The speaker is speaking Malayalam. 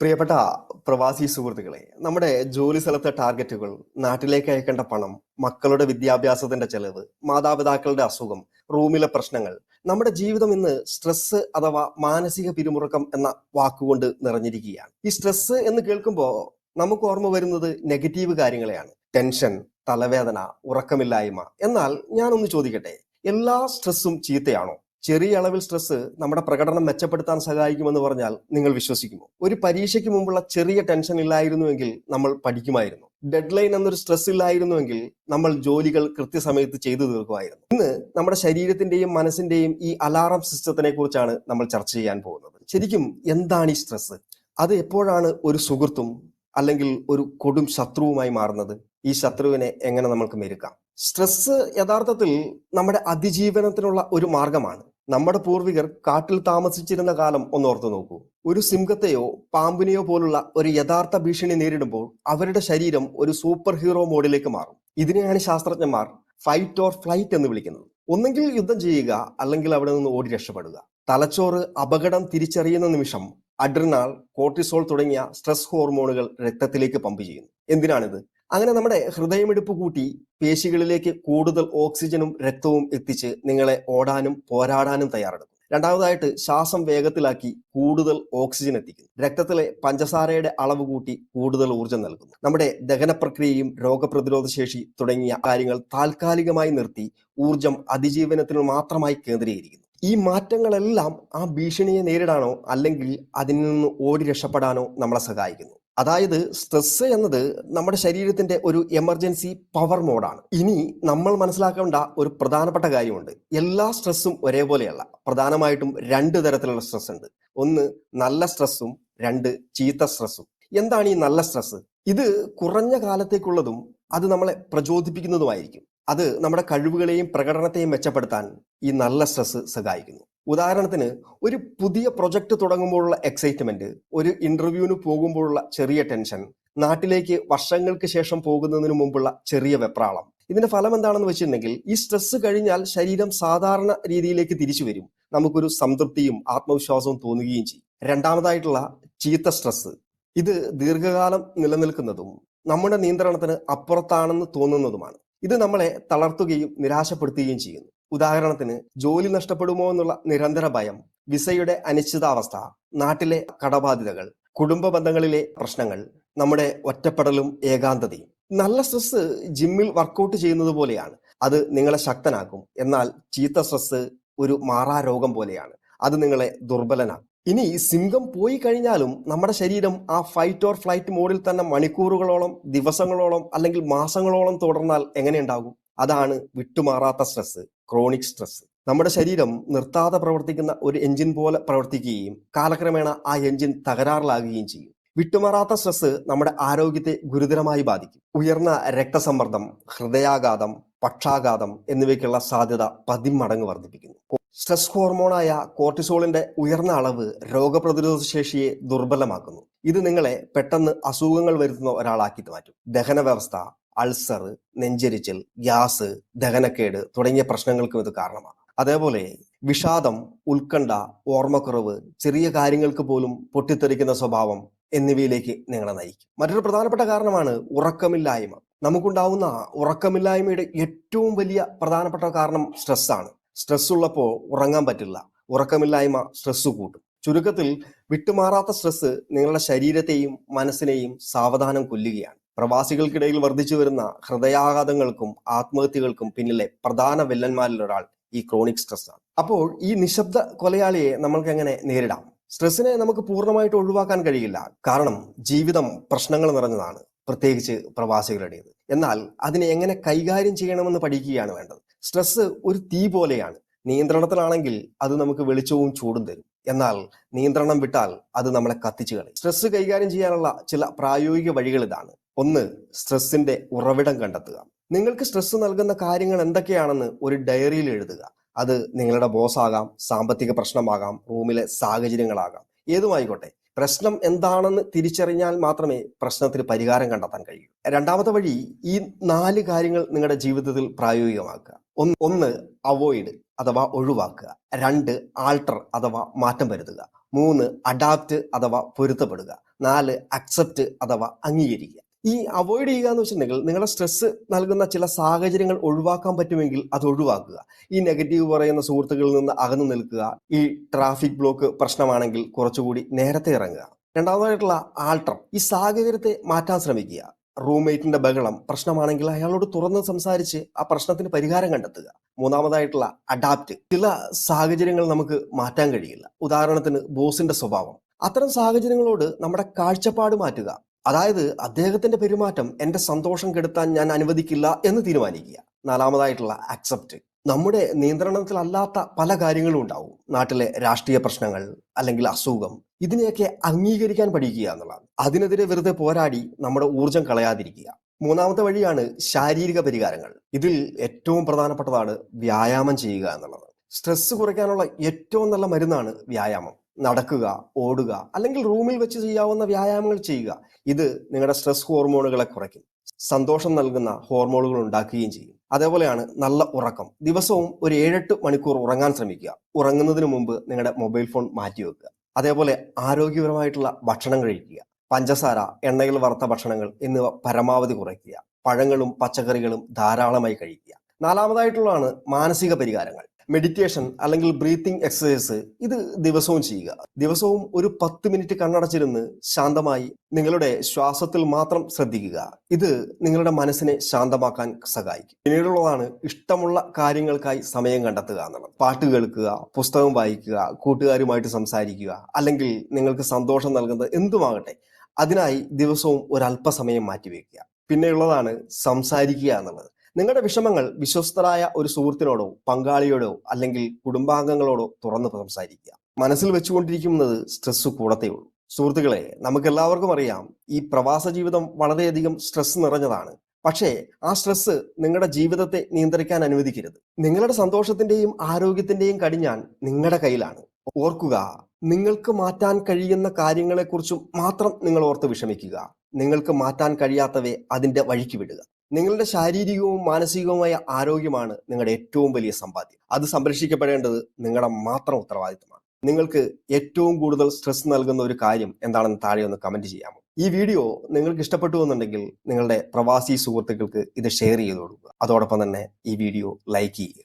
പ്രിയപ്പെട്ട പ്രവാസി സുഹൃത്തുക്കളെ, നമ്മുടെ ജോലി സ്ഥലത്തെ ടാർഗറ്റുകൾ, നാട്ടിലേക്ക് അയക്കേണ്ട പണം, മക്കളുടെ വിദ്യാഭ്യാസത്തിന്റെ ചെലവ്, മാതാപിതാക്കളുടെ അസുഖം, റൂമിലെ പ്രശ്നങ്ങൾ, നമ്മുടെ ജീവിതം ഇന്ന് സ്ട്രെസ് അഥവാ മാനസിക പിരിമുറുക്കം എന്ന വാക്കുകൊണ്ട് നിറഞ്ഞിരിക്കുകയാണ്. ഈ സ്ട്രെസ് എന്ന് കേൾക്കുമ്പോൾ നമുക്ക് ഓർമ്മ വരുന്നത് നെഗറ്റീവ് കാര്യങ്ങളെയാണ്. ടെൻഷൻ, തലവേദന, ഉറക്കമില്ലായ്മ. എന്നാൽ ഞാനൊന്ന് ചോദിക്കട്ടെ, എല്ലാ സ്ട്രെസ്സും ചീത്തയാണോ? ചെറിയ അളവിൽ സ്ട്രെസ് നമ്മുടെ പ്രകടനം മെച്ചപ്പെടുത്താൻ സഹായിക്കുമെന്ന് പറഞ്ഞാൽ നിങ്ങൾ വിശ്വസിക്കുമോ? ഒരു പരീക്ഷയ്ക്ക് മുമ്പുള്ള ചെറിയ ടെൻഷൻ ഇല്ലായിരുന്നുവെങ്കിൽ നമ്മൾ പഠിക്കുമായിരുന്നു. ഡെഡ് ലൈൻ എന്നൊരു സ്ട്രെസ് ഇല്ലായിരുന്നുവെങ്കിൽ നമ്മൾ ജോലികൾ കൃത്യസമയത്ത് ചെയ്തു തീർക്കുമായിരുന്നു. ഇന്ന് നമ്മുടെ ശരീരത്തിന്റെയും മനസ്സിന്റെയും ഈ അലാറം സിസ്റ്റത്തിനെ കുറിച്ചാണ് നമ്മൾ ചർച്ച ചെയ്യാൻ പോകുന്നത്. ശരിക്കും എന്താണ് ഈ സ്ട്രെസ്? അത് എപ്പോഴാണ് ഒരു സുഹൃത്തും അല്ലെങ്കിൽ ഒരു കൊടും ശത്രുവുമായി മാറുന്നത്? ഈ ശത്രുവിനെ എങ്ങനെ നമുക്ക് മെരുക്കാം? സ്ട്രെസ് യഥാർത്ഥത്തിൽ നമ്മുടെ അതിജീവനത്തിനുള്ള ഒരു മാർഗമാണ്. നമ്മുടെ പൂർവികർ കാട്ടിൽ താമസിച്ചിരുന്ന കാലം ഒന്ന് ഓർത്തു നോക്കൂ. ഒരു സിംഹത്തെയോ പാമ്പിനെയോ പോലുള്ള ഒരു യഥാർത്ഥ ഭീഷണി നേരിടുമ്പോൾ അവരുടെ ശരീരം ഒരു സൂപ്പർ ഹീറോ മോഡിലേക്ക് മാറും. ഇതിനെയാണ് ശാസ്ത്രജ്ഞന്മാർ ഫൈറ്റ് ഓർ ഫ്ലൈറ്റ് എന്ന് വിളിക്കുന്നത്. ഒന്നെങ്കിൽ യുദ്ധം ചെയ്യുക, അല്ലെങ്കിൽ അവിടെ നിന്ന് ഓടി രക്ഷപ്പെടുക. തലച്ചോറ് അപകടം തിരിച്ചറിയുന്ന നിമിഷം അഡ്രിനാൽ, കോർട്ടിസോൾ തുടങ്ങിയ സ്ട്രെസ് ഹോർമോണുകൾ രക്തത്തിലേക്ക് പമ്പ് ചെയ്യുന്നു. എന്തിനാണിത്? അങ്ങനെ നമ്മുടെ ഹൃദയമിടിപ്പ് കൂട്ടി പേശികളിലേക്ക് കൂടുതൽ ഓക്സിജനും രക്തവും എത്തിച്ച് നിങ്ങളെ ഓടാനും പോരാടാനും തയ്യാറെടുക്കും. രണ്ടാമതായിട്ട് ശ്വാസം വേഗത്തിലാക്കി കൂടുതൽ ഓക്സിജൻ എത്തിക്കുന്നു. രക്തത്തിലെ പഞ്ചസാരയുടെ അളവ് കൂട്ടി കൂടുതൽ ഊർജ്ജം നൽകുന്നു. നമ്മുടെ ദഹന പ്രക്രിയയും രോഗപ്രതിരോധ ശേഷി തുടങ്ങിയ കാര്യങ്ങൾ താൽക്കാലികമായി നിർത്തി ഊർജം അതിജീവനത്തിന് മാത്രമായി കേന്ദ്രീകരിക്കുന്നു. ഈ മാറ്റങ്ങളെല്ലാം ആ ഭീഷണിയെ നേരിടാനോ അല്ലെങ്കിൽ അതിൽ നിന്ന് ഓടി രക്ഷപ്പെടാനോ നമ്മളെ സഹായിക്കുന്നു. അതായത് സ്ട്രെസ് എന്നത് നമ്മുടെ ശരീരത്തിന്റെ ഒരു എമർജൻസി പവർ മോഡാണ്. ഇനി നമ്മൾ മനസ്സിലാക്കേണ്ട ഒരു പ്രധാനപ്പെട്ട കാര്യമുണ്ട്. എല്ലാ സ്ട്രെസ്സും ഒരേപോലെയല്ല. പ്രധാനമായിട്ടും രണ്ട് തരത്തിലുള്ള സ്ട്രെസ് ഉണ്ട്. ഒന്ന് നല്ല സ്ട്രെസ്സും, രണ്ട് ചീത്ത സ്ട്രെസ്സും. എന്താണ് ഈ നല്ല സ്ട്രെസ്? ഇത് കുറഞ്ഞ കാലത്തേക്കുള്ളതും അത് നമ്മളെ പ്രചോദിപ്പിക്കുന്നതുമായിരിക്കും. അത് നമ്മുടെ കഴിവുകളെയും പ്രകടനത്തെയും മെച്ചപ്പെടുത്താൻ ഈ നല്ല സ്ട്രെസ് സഹായിക്കുന്നു. ഉദാഹരണത്തിന്, ഒരു പുതിയ പ്രൊജക്ട് തുടങ്ങുമ്പോഴുള്ള എക്സൈറ്റ്മെന്റ്, ഒരു ഇന്റർവ്യൂവിന് പോകുമ്പോഴുള്ള ചെറിയ ടെൻഷൻ, നാട്ടിലേക്ക് വർഷങ്ങൾക്ക് ശേഷം പോകുന്നതിന് മുമ്പുള്ള ചെറിയ വെപ്രാളം. ഇതിന്റെ ഫലം എന്താണെന്ന് വെച്ചിട്ടുണ്ടെങ്കിൽ, ഈ സ്ട്രെസ് കഴിഞ്ഞാൽ ശരീരം സാധാരണ രീതിയിലേക്ക് തിരിച്ചു വരും. നമുക്കൊരു സംതൃപ്തിയും ആത്മവിശ്വാസവും തോന്നുകയും ചെയ്യും. രണ്ടാമതായിട്ടുള്ള ചീത്ത സ്ട്രെസ്. ഇത് ദീർഘകാലം നിലനിൽക്കുന്നതും നമ്മുടെ നിയന്ത്രണത്തിന് അപ്പുറത്താണെന്ന് തോന്നുന്നതുമാണ്. ഇത് നമ്മളെ തളർത്തുകയും നിരാശപ്പെടുത്തുകയും ചെയ്യുന്നു. ഉദാഹരണത്തിന്, ജോലി നഷ്ടപ്പെടുമോ എന്നുള്ള നിരന്തര ഭയം, വിസയുടെ അനിശ്ചിതാവസ്ഥ, നാട്ടിലെ കടബാധ്യതകൾ, കുടുംബ ബന്ധങ്ങളിലെ പ്രശ്നങ്ങൾ, നമ്മുടെ ഒറ്റപ്പെടലും ഏകാന്തതയും. നല്ല സ്ട്രെസ് ജിമ്മിൽ വർക്കൗട്ട് ചെയ്യുന്നത് പോലെയാണ്. അത് നിങ്ങളെ ശക്തനാക്കും. എന്നാൽ ചീത്ത സ്ട്രെസ് ഒരു മാറാരോഗം പോലെയാണ്. അത് നിങ്ങളെ ദുർബലനാക്കും. ഇനി സിംഹം പോയി കഴിഞ്ഞാലും നമ്മുടെ ശരീരം ആ ഫൈറ്റ് ഓർ ഫ്ലൈറ്റ് മോഡിൽ തന്നെ മണിക്കൂറുകളോളം, ദിവസങ്ങളോളം അല്ലെങ്കിൽ മാസങ്ങളോളം തുടർന്നാൽ എങ്ങനെയുണ്ടാകും? അതാണ് വിട്ടുമാറാത്ത സ്ട്രെസ്, ക്രോണിക് സ്ട്രെസ്. നമ്മുടെ ശരീരം നിർത്താതെ പ്രവർത്തിക്കുന്ന ഒരു എഞ്ചിൻ പോലെ പ്രവർത്തിക്കുകയും കാലക്രമേണ ആ എഞ്ചിൻ തകരാറിലാകുകയും ചെയ്യും. വിട്ടുമാറാത്ത സ്ട്രെസ് നമ്മുടെ ആരോഗ്യത്തെ ഗുരുതരമായി ബാധിക്കും. ഉയർന്ന രക്തസമ്മർദ്ദം, ഹൃദയാഘാതം, പക്ഷാഘാതം എന്നിവയ്ക്കുള്ള സാധ്യത 10 മടങ്ങ് വർദ്ധിപ്പിക്കുന്നു. സ്ട്രെസ് ഹോർമോണായ കോർട്ടിസോളിന്റെ ഉയർന്ന അളവ് രോഗപ്രതിരോധ ശേഷിയെ ദുർബലമാക്കുന്നു. ഇത് നിങ്ങളെ പെട്ടെന്ന് അസുഖങ്ങൾ വരുത്തുന്ന ഒരാളാക്കി മാറ്റും. ദഹന വ്യവസ്ഥ, അൾസർ, നെഞ്ചെരിച്ചിൽ, ഗ്യാസ്, ദഹനക്കേട് തുടങ്ങിയ പ്രശ്നങ്ങൾക്കും ഇത് കാരണമാണ്. അതേപോലെ വിഷാദം, ഉത്കണ്ഠ, ഓർമ്മക്കുറവ്, ചെറിയ കാര്യങ്ങൾക്ക് പോലും പൊട്ടിത്തെറിക്കുന്ന സ്വഭാവം എന്നിവയിലേക്ക് നിങ്ങളെ നയിക്കും. മറ്റൊരു പ്രധാനപ്പെട്ട കാരണമാണ് ഉറക്കമില്ലായ്മ. നമുക്കുണ്ടാവുന്ന ഉറക്കമില്ലായ്മയുടെ ഏറ്റവും വലിയ പ്രധാനപ്പെട്ട കാരണം സ്ട്രെസ്സാണ്. സ്ട്രെസ് ഉള്ളപ്പോൾ ഉറങ്ങാൻ പറ്റില്ല. ഉറക്കമില്ലായ്മ സ്ട്രെസ് കൂട്ടും. ചുരുക്കത്തിൽ, വിട്ടുമാറാത്ത സ്ട്രെസ് നിങ്ങളുടെ ശരീരത്തെയും മനസ്സിനെയും സാവധാനം കൊല്ലുകയാണ്. പ്രവാസികൾക്കിടയിൽ വർദ്ധിച്ചു വരുന്ന ഹൃദയാഘാതങ്ങൾക്കും ആത്മഹത്യകൾക്കും പിന്നിലെ പ്രധാന വില്ലന്മാരിൽ ഒരാൾ ഈ ക്രോണിക് സ്ട്രെസ് ആണ്. അപ്പോൾ ഈ നിശബ്ദ കൊലയാളിയെ നമ്മൾക്ക് എങ്ങനെ നേരിടാം? സ്ട്രെസ്സിനെ നമുക്ക് പൂർണ്ണമായിട്ട് ഒഴിവാക്കാൻ കഴിയില്ല. കാരണം ജീവിതം പ്രശ്നങ്ങൾ നിറഞ്ഞതാണ്, പ്രത്യേകിച്ച് പ്രവാസികളുടേത്. എന്നാൽ അതിനെ എങ്ങനെ കൈകാര്യം ചെയ്യണമെന്ന് പഠിക്കുകയാണ് വേണ്ടത്. സ്ട്രെസ് ഒരു തീ പോലെയാണ്. നിയന്ത്രണത്തിലാണെങ്കിൽ അത് നമുക്ക് വെളിച്ചവും ചൂടും തരും. എന്നാൽ നിയന്ത്രണം വിട്ടാൽ അത് നമ്മളെ കത്തിച്ചു കളയും. സ്ട്രെസ് കൈകാര്യം ചെയ്യാനുള്ള ചില പ്രായോഗിക വഴികൾ ഇതാണ്. ഒന്ന്, സ്ട്രെസ്സിന്റെ ഉറവിടം കണ്ടെത്തുക. നിങ്ങൾക്ക് സ്ട്രെസ് നൽകുന്ന കാര്യങ്ങൾ എന്തൊക്കെയാണെന്ന് ഒരു ഡയറിയിൽ എഴുതുക. അത് നിങ്ങളുടെ ബോസാകാം, സാമ്പത്തിക പ്രശ്നമാകാം, റൂമിലെ സാഹചര്യങ്ങളാകാം, ഏതുമായിക്കോട്ടെ. പ്രശ്നം എന്താണെന്ന് തിരിച്ചറിഞ്ഞാൽ മാത്രമേ പ്രശ്നത്തിന് പരിഹാരം കണ്ടെത്താൻ കഴിയൂ. രണ്ടാമത്തെ വഴി, ഈ 4 കാര്യങ്ങൾ നിങ്ങളുടെ ജീവിതത്തിൽ പ്രായോഗികമാക്കുക. ഒന്ന് അവോയ്ഡ് അഥവാ ഒഴിവാക്കുക. 2 ആൾട്ടർ അഥവാ മാറ്റം വരുത്തുക. 3 അഡാപ്റ്റ് അഥവാ പൊരുത്തപ്പെടുക. 4 അക്സെപ്റ്റ് അഥവാ അംഗീകരിക്കുക. ഈ അവോയ്ഡ് ചെയ്യുക എന്ന് വെച്ചിട്ടുണ്ടെങ്കിൽ നിങ്ങളുടെ സ്ട്രെസ് നൽകുന്ന ചില സാഹചര്യങ്ങൾ ഒഴിവാക്കാൻ പറ്റുമെങ്കിൽ അത് ഒഴിവാക്കുക. ഈ നെഗറ്റീവ് പറയുന്ന സുഹൃത്തുക്കളിൽ നിന്ന് അകന്നു നിൽക്കുക. ഈ ട്രാഫിക് ബ്ലോക്ക് പ്രശ്നമാണെങ്കിൽ കുറച്ചുകൂടി നേരത്തെ ഇറങ്ങുക. രണ്ടാമതായിട്ടുള്ള ആൾട്ടർ, ഈ സാഹചര്യത്തെ മാറ്റാൻ ശ്രമിക്കുക. റൂംമേറ്റിന്റെ ബഹളം പ്രശ്നമാണെങ്കിൽ അയാളോട് തുറന്ന് സംസാരിച്ച് ആ പ്രശ്നത്തിന് പരിഹാരം കണ്ടെത്തുക. മൂന്നാമതായിട്ടുള്ള അഡാപ്റ്റ്, ചില സാഹചര്യങ്ങൾ നമുക്ക് മാറ്റാൻ കഴിയില്ല. ഉദാഹരണത്തിന് ബോസിന്റെ സ്വഭാവം. അത്തരം സാഹചര്യങ്ങളോട് നമ്മുടെ കാഴ്ചപ്പാട് മാറ്റുക. അതായത് അദ്ദേഹത്തിന്റെ പെരുമാറ്റം എന്റെ സന്തോഷം കെടുത്താൻ ഞാൻ അനുവദിക്കില്ല എന്ന് തീരുമാനിക്കുക. നാലാമതായിട്ടുള്ള അക്സെപ്റ്റ്, നമ്മുടെ നിയന്ത്രണത്തിലല്ലാത്ത പല കാര്യങ്ങളും ഉണ്ടാവും. നാട്ടിലെ രാഷ്ട്രീയ പ്രശ്നങ്ങൾ അല്ലെങ്കിൽ അസുഖം, ഇതിനെയൊക്കെ അംഗീകരിക്കാൻ പഠിക്കുക എന്നുള്ളതാണ്. അതിനെതിരെ വെറുതെ പോരാടി നമ്മുടെ ഊർജം കളയാതിരിക്കുക. മൂന്നാമത്തെ വഴിയാണ് ശാരീരിക പരിഹാരങ്ങൾ. ഇതിൽ ഏറ്റവും പ്രധാനപ്പെട്ടതാണ് വ്യായാമം ചെയ്യുക എന്നുള്ളത്. സ്ട്രെസ് കുറയ്ക്കാനുള്ള ഏറ്റവും നല്ല മരുന്നാണ് വ്യായാമം. നടക്കുക, ഓടുക, അല്ലെങ്കിൽ റൂമിൽ വെച്ച് ചെയ്യാവുന്ന വ്യായാമങ്ങൾ ചെയ്യുക. ഇത് നിങ്ങളുടെ സ്ട്രെസ് ഹോർമോണുകളെ കുറയ്ക്കും, സന്തോഷം നൽകുന്ന ഹോർമോണുകൾ ഉണ്ടാക്കുകയും ചെയ്യും. അതേപോലെയാണ് നല്ല ഉറക്കം. ദിവസവും ഒരു 7-8 മണിക്കൂർ ഉറങ്ങാൻ ശ്രമിക്കുക. ഉറങ്ങുന്നതിന് മുമ്പ് നിങ്ങളുടെ മൊബൈൽ ഫോൺ മാറ്റിവെക്കുക. അതേപോലെ ആരോഗ്യപരമായിട്ടുള്ള ഭക്ഷണം കഴിക്കുക. പഞ്ചസാര, എണ്ണയിൽ വറുത്ത ഭക്ഷണങ്ങൾ എന്നിവ പരമാവധി കുറയ്ക്കുക. പഴങ്ങളും പച്ചക്കറികളും ധാരാളമായി കഴിക്കുക. നാലാമതായിട്ടുള്ളതാണ് മാനസിക പരിഹാരങ്ങൾ. മെഡിറ്റേഷൻ അല്ലെങ്കിൽ ബ്രീത്തിങ് എക്സസൈസ്, ഇത് ദിവസവും ചെയ്യുക. ദിവസവും ഒരു 10 മിനിറ്റ് കണ്ണടച്ചിരുന്ന് ശാന്തമായി നിങ്ങളുടെ ശ്വാസത്തിൽ മാത്രം ശ്രദ്ധിക്കുക. ഇത് നിങ്ങളുടെ മനസ്സിനെ ശാന്തമാക്കാൻ സഹായിക്കും. പിന്നീടുള്ളതാണ് ഇഷ്ടമുള്ള കാര്യങ്ങൾക്കായി സമയം കണ്ടെത്തുക എന്നുള്ളത്. പാട്ട് കേൾക്കുക, പുസ്തകം വായിക്കുക, കൂട്ടുകാരുമായിട്ട് സംസാരിക്കുക, അല്ലെങ്കിൽ നിങ്ങൾക്ക് സന്തോഷം നൽകുന്നത് എന്തുമാകട്ടെ, അതിനായി ദിവസവും ഒരല്പസമയം മാറ്റിവെക്കുക. പിന്നെയുള്ളതാണ് സംസാരിക്കുക എന്നുള്ളത്. നിങ്ങളുടെ വിഷമങ്ങൾ വിശ്വസ്തരായ ഒരു സുഹൃത്തിനോടോ പങ്കാളിയോടോ അല്ലെങ്കിൽ കുടുംബാംഗങ്ങളോടോ തുറന്ന് സംസാരിക്കുക. മനസ്സിൽ വെച്ചുകൊണ്ടിരിക്കുന്നത് സ്ട്രെസ് കൂടത്തേ ഉള്ളൂ. സുഹൃത്തുക്കളെ, നമുക്ക് എല്ലാവർക്കും അറിയാം, ഈ പ്രവാസ ജീവിതം വളരെയധികം സ്ട്രെസ് നിറഞ്ഞതാണ്. പക്ഷേ ആ സ്ട്രെസ് നിങ്ങളുടെ ജീവിതത്തെ നിയന്ത്രിക്കാൻ അനുവദിക്കരുത്. നിങ്ങളുടെ സന്തോഷത്തിന്റെയും ആരോഗ്യത്തിന്റെയും കടിഞ്ഞാൺ നിങ്ങളുടെ കയ്യിലാണ്. ഓർക്കുക, നിങ്ങൾക്ക് മാറ്റാൻ കഴിയുന്ന കാര്യങ്ങളെക്കുറിച്ചും മാത്രം നിങ്ങൾ ഓർത്ത് വിഷമിക്കുക. നിങ്ങൾക്ക് മാറ്റാൻ കഴിയാത്തവയെ അതിന്റെ വഴിക്ക് വിടുക. നിങ്ങളുടെ ശാരീരികവും മാനസികവുമായ ആരോഗ്യമാണ് നിങ്ങളുടെ ഏറ്റവും വലിയ സമ്പാദ്യം. അത് സംരക്ഷിക്കപ്പെടേണ്ടത് നിങ്ങളുടെ മാത്രം ഉത്തരവാദിത്തമാണ്. നിങ്ങൾക്ക് ഏറ്റവും കൂടുതൽ സ്ട്രെസ് നൽകുന്ന ഒരു കാര്യം എന്താണെന്ന് താഴെ ഒന്ന് കമന്റ് ചെയ്യാമോ? ഈ വീഡിയോ നിങ്ങൾക്ക് ഇഷ്ടപ്പെട്ടു എന്നുണ്ടെങ്കിൽ നിങ്ങളുടെ പ്രവാസി സുഹൃത്തുക്കൾക്ക് ഇത് ഷെയർ ചെയ്ത് കൊടുക്കുക. അതോടൊപ്പം തന്നെ ഈ വീഡിയോ ലൈക്ക് ചെയ്യുക.